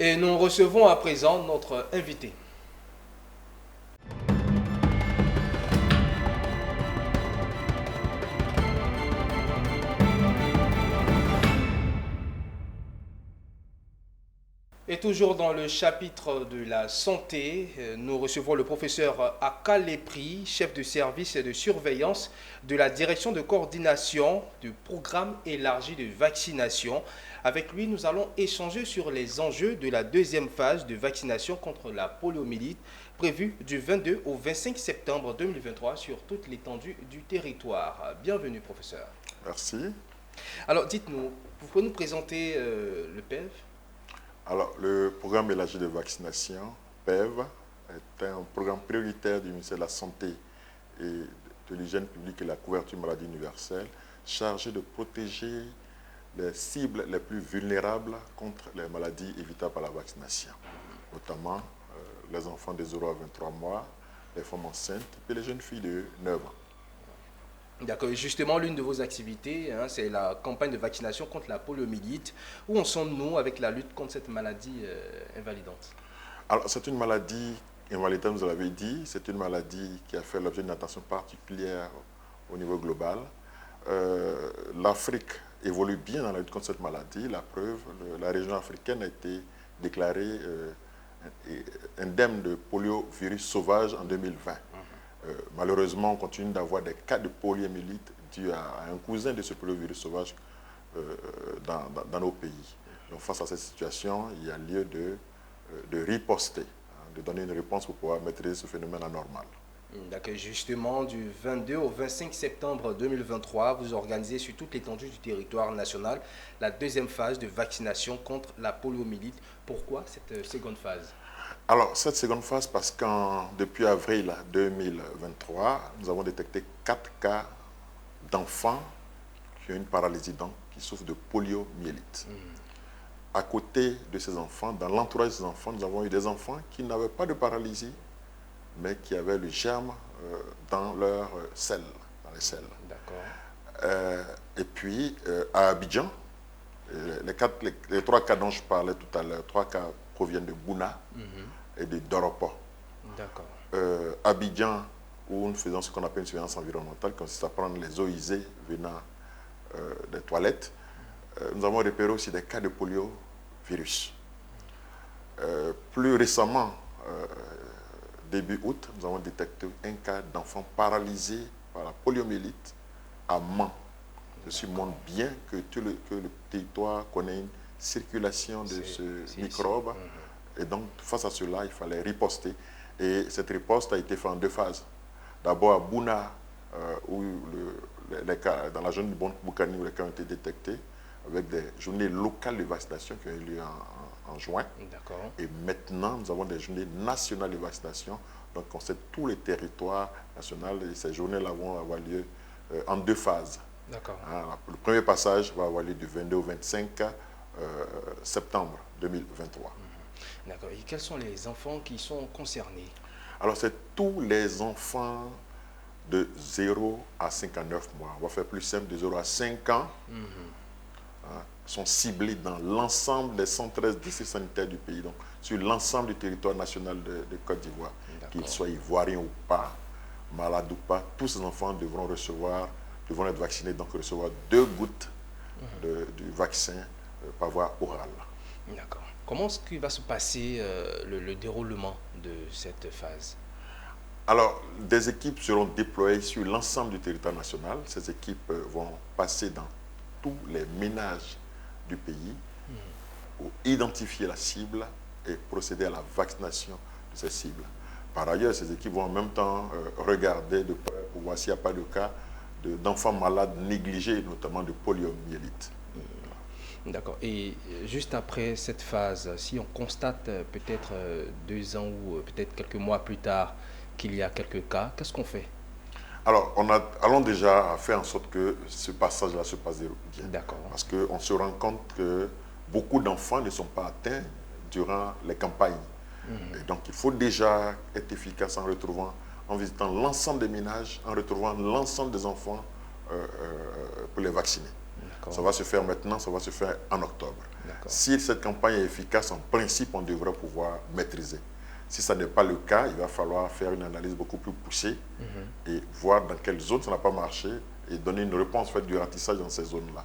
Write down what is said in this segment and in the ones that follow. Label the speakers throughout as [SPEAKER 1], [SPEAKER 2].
[SPEAKER 1] Et nous recevons à présent notre invité. Et toujours dans le chapitre de la santé, nous recevons le professeur Aka Lepri, chef de service de surveillance de la direction de coordination du programme élargi de vaccination. Avec lui, nous allons échanger sur les enjeux de la deuxième phase de vaccination contre la poliomyélite prévue du 22 au 25 septembre 2023 sur toute l'étendue du territoire. Bienvenue, professeur.
[SPEAKER 2] Merci.
[SPEAKER 1] Alors, dites-nous, vous pouvez nous présenter le PEV?
[SPEAKER 2] Alors, le programme élargi de vaccination, PEV, est un programme prioritaire du ministère de la Santé et de l'hygiène publique et la couverture maladie universelle, chargé de protéger les cibles les plus vulnérables contre les maladies évitables par la vaccination, notamment les enfants de 0 à 23 mois, les femmes enceintes et les jeunes filles de 9 ans.
[SPEAKER 1] D'accord. Et justement, l'une de vos activités, c'est la campagne de vaccination contre la poliomyélite. Où en sommes-nous avec la lutte contre cette maladie invalidante?
[SPEAKER 2] Alors, c'est une maladie invalidante, vous l'avez dit, c'est une maladie qui a fait l'objet d'une attention particulière au niveau global. L'Afrique évolue bien dans la lutte contre cette maladie. La preuve, la région africaine a été déclarée indemne de poliovirus sauvage en 2020. Malheureusement, on continue d'avoir des cas de poliomyélite dus à un cousin de ce poliovirus sauvage dans nos pays. Donc, face à cette situation, il y a lieu de riposter, de donner une réponse pour pouvoir maîtriser ce phénomène anormal.
[SPEAKER 1] D'accord. Justement, du 22 au 25 septembre 2023, vous organisez sur toute l'étendue du territoire national la deuxième phase de vaccination contre la poliomyélite. Pourquoi cette seconde phase?
[SPEAKER 2] Alors, cette seconde phase, parce que depuis avril 2023, nous avons détecté 4 cas d'enfants qui ont une paralysie dent, qui souffrent de poliomyélite. À côté de ces enfants, dans l'entourage de ces enfants, nous avons eu des enfants qui n'avaient pas de paralysie, mais qui avaient le germe dans leurs selles, dans les selles.
[SPEAKER 1] D'accord.
[SPEAKER 2] Et puis, à Abidjan, les 3 cas dont je parlais tout à l'heure, 3 cas proviennent de Bouna et de Doropo.
[SPEAKER 1] D'accord.
[SPEAKER 2] Abidjan, où nous faisons ce qu'on appelle une surveillance environnementale, qui consiste à prendre les eaux usées venant des toilettes. Nous avons repéré aussi des cas de poliovirus. Plus récemment, début août, nous avons détecté un cas d'enfant paralysé par la poliomyélite à Mans. Ceci montre bien que le territoire connaît une circulation de ce microbe. Et donc, face à cela, il fallait riposter. Et cette riposte a été faite en 2 phases. D'abord à Bouna, où les cas, dans la zone de Boukani, où les cas ont été détectés, avec des journées locales de vaccination qui ont eu lieu en juin. Et maintenant, nous avons des journées nationales de vaccination. Donc, on sait tous les territoires nationaux. Et ces journées-là vont avoir lieu en 2 phases. Le premier passage va avoir lieu du 22 au 25 septembre 2023.
[SPEAKER 1] D'accord. Et quels sont les enfants qui sont concernés?
[SPEAKER 2] Alors, c'est tous les enfants de 0 à 59 mois. On va faire plus simple, de 0 à 5 ans. Sont ciblés dans l'ensemble des 113 districts sanitaires du pays, donc sur l'ensemble du territoire national de Côte d'Ivoire. Qu'ils soient ivoiriens ou pas, malades ou pas, tous ces enfants devront être vaccinés, donc recevoir 2 gouttes du vaccin par voie orale.
[SPEAKER 1] D'accord. Comment est-ce qu'il va se passer le déroulement de cette phase?
[SPEAKER 2] Alors, des équipes seront déployées sur l'ensemble du territoire national. Ces équipes vont passer dans tous les ménages du pays pour identifier la cible et procéder à la vaccination de ces cibles. Par ailleurs, ces équipes vont en même temps regarder de près pour voir s'il n'y a pas de cas d'enfants malades négligés, notamment de poliomyélite.
[SPEAKER 1] D'accord. Et juste après cette phase, si on constate peut-être 2 ans ou peut-être quelques mois plus tard qu'il y a quelques cas, qu'est-ce qu'on fait?
[SPEAKER 2] Alors, allons déjà faire en sorte que ce passage-là se passe bien.
[SPEAKER 1] D'accord.
[SPEAKER 2] Parce qu'on se rend compte que beaucoup d'enfants ne sont pas atteints durant les campagnes. Et donc, il faut déjà être efficace en visitant l'ensemble des ménages, en retrouvant l'ensemble des enfants pour les vacciner. Ça va se faire maintenant, ça va se faire en octobre. Si cette campagne est efficace, en principe, on devrait pouvoir maîtriser. Si ça n'est pas le cas, il va falloir faire une analyse beaucoup plus poussée et voir dans quelle zone ça n'a pas marché et donner une réponse faite du ratissage dans ces zones-là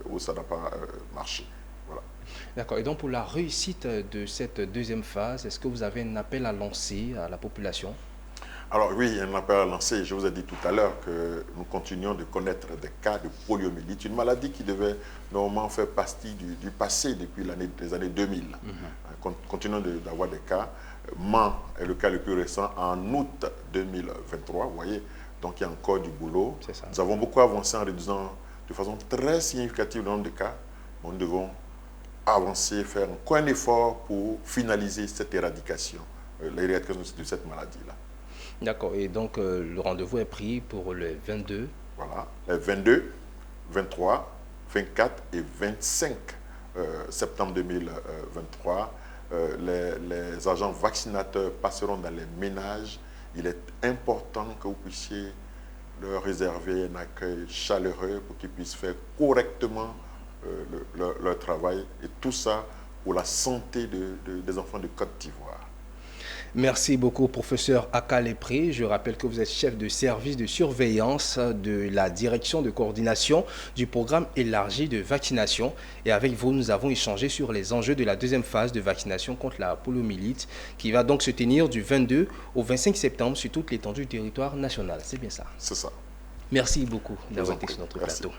[SPEAKER 2] où ça n'a pas marché. Voilà.
[SPEAKER 1] D'accord. Et donc, pour la réussite de cette deuxième phase, est-ce que vous avez un appel à lancer à la population?
[SPEAKER 2] Alors oui, un appel à lancer. Je vous ai dit tout à l'heure que nous continuons de connaître des cas de poliomyélite, une maladie qui devait normalement faire partie du passé depuis les années 2000. Continuons d'avoir des cas. Mans est le cas le plus récent en août 2023, vous voyez. Donc il y a encore du boulot. Nous avons beaucoup avancé en réduisant de façon très significative le nombre de cas. Nous devons avancer, faire encore un effort pour finaliser cette éradication, l'éradication de cette maladie-là.
[SPEAKER 1] D'accord. Et donc, le rendez-vous est pris pour le 22.
[SPEAKER 2] Voilà, les 22, 23, 24 et 25 septembre 2023. Les agents vaccinateurs passeront dans les ménages. Il est important que vous puissiez leur réserver un accueil chaleureux pour qu'ils puissent faire correctement leur travail. Et tout ça pour la santé des enfants de Côte d'Ivoire.
[SPEAKER 1] Merci beaucoup, professeur Aka Lepré. Je rappelle que vous êtes chef de service de surveillance de la direction de coordination du programme élargi de vaccination. Et avec vous, nous avons échangé sur les enjeux de la deuxième phase de vaccination contre la poliomyélite qui va donc se tenir du 22 au 25 septembre sur toute l'étendue du territoire national. C'est bien ça?
[SPEAKER 2] C'est ça.
[SPEAKER 1] Merci beaucoup d'avoir été sur notre plateau.